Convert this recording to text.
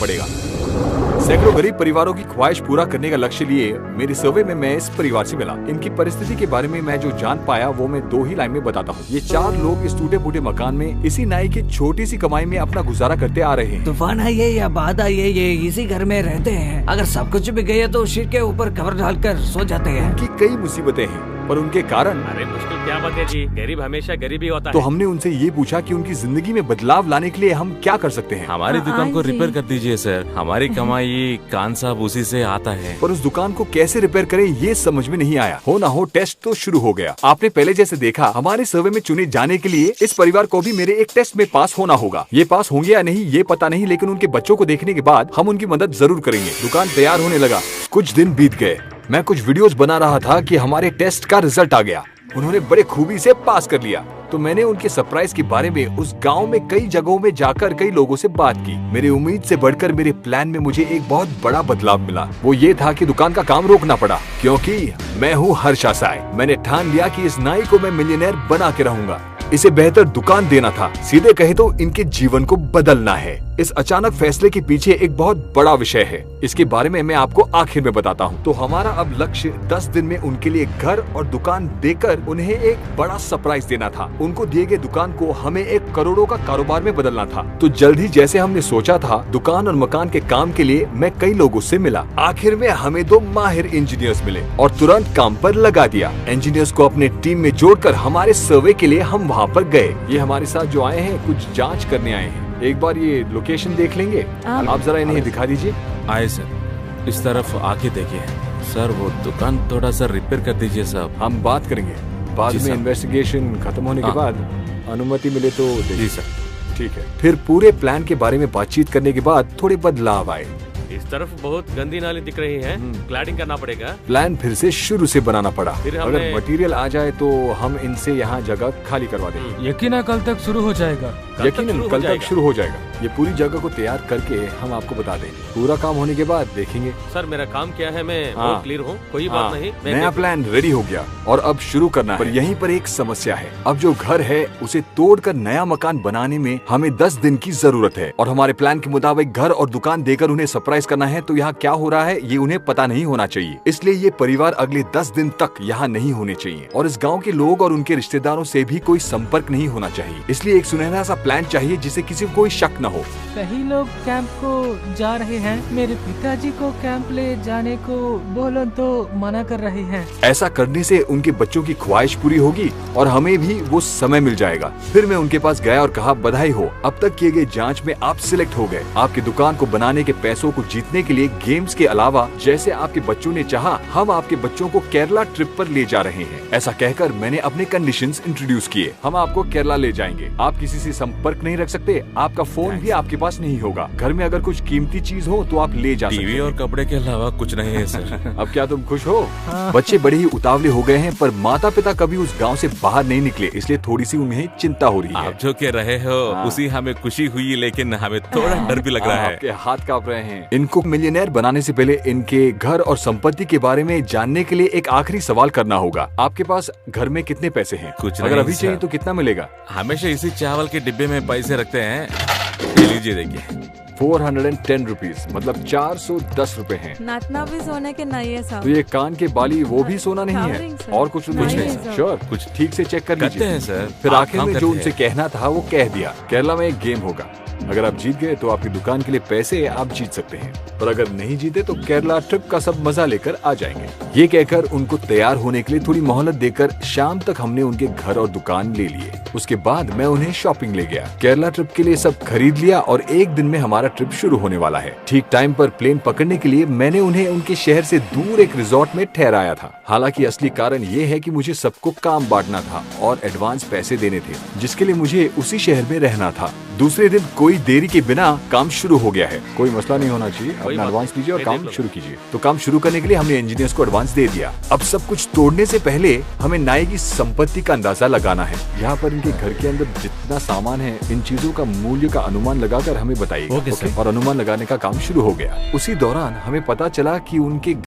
पड़ेगा। सैकड़ों गरीब परिवारों की ख्वाहिश पूरा करने का लक्ष्य लिए मेरे सर्वे में मैं इस परिवार से मिला। इनकी परिस्थिति के बारे में मैं जो जान पाया वो मैं 2 ही लाइन में बताता हूँ। ये 4 लोग इस टूटे फूटे मकान में इसी नाई की छोटी सी कमाई में अपना गुजारा करते आ रहे हैं। तूफान आई है या बाढ़ आई है, ये इसी घर में रहते हैं। अगर सब कुछ भी गया तो शीट के ऊपर कवर डालकर सो जाते हैं। उनकी कई मुसीबतें हैं पर उनके कारण। अरे मुश्किल क्या बात है जी, गरीब हमेशा गरीब ही होता है। तो हमने उनसे ये पूछा कि उनकी जिंदगी में बदलाव लाने के लिए हम क्या कर सकते हैं। हमारी दुकान को रिपेयर कर दीजिए सर, हमारी कमाई कान साहब उसी से आता है। पर उस दुकान को कैसे रिपेयर करें ये समझ में नहीं आया। हो ना हो टेस्ट तो शुरू हो गया। आपने पहले जैसे देखा हमारे सर्वे में चुने जाने के लिए इस परिवार को भी मेरे एक टेस्ट में पास होना होगा। ये पास होंगे या नहीं ये पता नहीं, लेकिन उनके बच्चों को देखने के बाद हम उनकी मदद जरूर करेंगे। दुकान तैयार होने लगा। कुछ दिन बीत गए। मैं कुछ वीडियोस बना रहा था कि हमारे टेस्ट का रिजल्ट आ गया। उन्होंने बड़े खूबी से पास कर लिया। तो मैंने उनके सरप्राइज के बारे में उस गांव में कई जगहों में जाकर कई लोगों से बात की। मेरी उम्मीद से बढ़कर मेरे प्लान में मुझे एक बहुत बड़ा बदलाव मिला। वो ये था कि दुकान का काम रोकना पड़ा, क्योंकि मैं हूँ हर्षा साई। मैंने ठान लिया कि इस नाई को मैं मिलियनेयर बना के रहूंगा। इसे बेहतर दुकान देना था, सीधे कहे तो इनके जीवन को बदलना है। इस अचानक फैसले के पीछे एक बहुत बड़ा विषय है। इसके बारे में मैं आपको आखिर में बताता हूँ। तो हमारा अब लक्ष्य 10 दिन में उनके लिए घर और दुकान देकर उन्हें एक बड़ा सरप्राइज देना था। उनको दिए गए दुकान को हमें 1 करोड़ों का कारोबार में बदलना था। तो जल्द ही जैसे हमने सोचा था, दुकान और मकान के काम के लिए मैं कई लोगों से मिला। आखिर में हमें 2 माहिर इंजीनियर्स मिले और तुरंत काम पर लगा दिया। इंजीनियर्स को अपने टीम में जोड़कर हमारे सर्वे के लिए हम वहाँ पर गए। ये हमारे साथ जो आए हैं कुछ जांच करने आए हैं। एक बार ये लोकेशन देख लेंगे? आप जरा इन्हें दिखा दीजिए। आए सर, इस तरफ आके देखिए सर, वो दुकान थोड़ा सा रिपेयर कर दीजिए साहब। हम बात करेंगे बाद में, इन्वेस्टिगेशन खत्म होने के बाद अनुमति मिले तो। जी सर, ठीक है। फिर पूरे प्लान के बारे में बातचीत करने के बाद थोड़े बदलाव आए। इस तरफ बहुत गंदी नाली दिख रही है, क्लैडिंग करना पड़ेगा। प्लान फिर से शुरू से बनाना पड़ा। फिर अगर मटेरियल आ जाए तो हम इनसे यहाँ जगह खाली करवा देंगे। यकीनन कल तक शुरू हो जाएगा। यकीनन कल तक शुरू हो जाएगा। ये पूरी जगह को तैयार करके हम आपको बता देंगे। पूरा काम होने के बाद देखेंगे। सर मेरा काम क्या है, मैं बहुत क्लियर हूँ, कोई बात नहीं। नया प्लान रेडी हो गया और अब शुरू करना है। पर यहीं पर एक समस्या है। अब जो घर है उसे तोड़कर नया मकान बनाने में हमें 10 दिन की जरूरत है और हमारे प्लान के मुताबिक घर और दुकान देकर उन्हें सरप्राइज करना है। तो यहाँ क्या हो रहा है ये उन्हें पता नहीं होना चाहिए। इसलिए ये परिवार अगले 10 दिन तक यहाँ नहीं होने चाहिए और इस गाँव के लोग और उनके रिश्तेदारों से भी कोई संपर्क नहीं होना चाहिए। इसलिए एक सुनहरा सा प्लान चाहिए जिसे किसी को कोई शक न हो। कई लोग कैंप को जा रहे हैं। मेरे पिताजी को कैंप ले जाने को बोलो तो मना कर रहे हैं। ऐसा करने से उनके बच्चों की ख्वाहिश पूरी होगी और हमें भी वो समय मिल जाएगा। फिर मैं उनके पास गया और कहा, बधाई हो, अब तक किए गए जांच में आप सिलेक्ट हो गए। आपकी दुकान को बनाने के पैसों को जीतने के लिए गेम्स के अलावा जैसे आपके बच्चों ने चाहा, हम आपके बच्चों को केरला ट्रिप पर ले जा रहे हैं। ऐसा कहकर मैंने अपने कंडीशंस इंट्रोड्यूस किए। हम आपको केरला ले जाएंगे। आप किसी से संपर्क नहीं रख सकते, आपका फोन भी आपके पास नहीं होगा। घर में अगर कुछ कीमती चीज हो तो आप ले जा सकते हैं। टीवी और कपड़े के अलावा कुछ नहीं है सर। अब क्या तुम खुश हो? बच्चे बड़े ही उतावले हो गए हैं, पर माता पिता कभी उस गांव से बाहर नहीं निकले, इसलिए थोड़ी सी उन्हें चिंता हो रही है। आप जो कह रहे हो उसी हमें खुशी हुई, लेकिन हमें थोड़ा डर भी लग रहा है। आपके हाथ कांप रहे हैं। इनको मिलियनेयर बनाने से पहले इनके घर और संपत्ति के बारे में जानने के लिए एक आखिरी सवाल करना होगा। आपके पास घर में कितने पैसे हैं? कुछ अगर नहीं अभी चाहिए सर। तो कितना मिलेगा? हमेशा इसी चावल के डिब्बे में पैसे रखते हैं। ये लीजिए देखिए। 410 रुपीज, मतलब 410 रुपए हैं। नातना भी सोने के नहीं है साहब। तो ये कान के बाली वो भी सोना नहीं है Covering, sir. और कुछ नहीं नहीं, है? sir. श्योर, कुछ ठीक से चेक कर करते लीजिए। हैं सर। फिर आप आखिर काम में जो करते उनसे हैं। कहना था वो कह दिया। केरला में एक गेम होगा। अगर आप जीत गए तो आपकी दुकान के लिए पैसे आप जीत सकते हैं, पर अगर नहीं जीते तो केरला ट्रिप का सब मजा लेकर आ जाएंगे। ये कहकर उनको तैयार होने के लिए थोड़ी मोहलत देकर शाम तक हमने उनके घर और दुकान ले लिए। उसके बाद मैं उन्हें शॉपिंग ले गया। केरला ट्रिप के लिए सब खरीद लिया और एक दिन में हमारा ट्रिप शुरू होने वाला है। ठीक टाइम पर प्लेन पकड़ने के लिए मैंने उन्हें उनके शहर से दूर एक रिजॉर्ट में ठहराया था। हालांकि असली कारण ये है कि मुझे सबको काम बांटना था और एडवांस पैसे देने थे, जिसके लिए मुझे उसी शहर में रहना था। दूसरे दिन कोई देरी के बिना काम शुरू हो गया है। कोई मसला नहीं होना चाहिए। अपना एडवांस लीजिए और काम शुरू कीजिए। तो काम शुरू करने के लिए हमने इंजीनियर्स को एडवांस दे दिया। अब सब कुछ तोड़ने से पहले हमें नाई की संपत्ति का अंदाजा लगाना है। यहाँ पर इनके घर के अंदर जितना सामान है, इन चीजों का मूल्य का अनुमान लगाकर हमें बताइएगा। Okay sir. और अनुमान लगाने का काम शुरू हो गया। उसी दौरान हमें पता चला कि उनके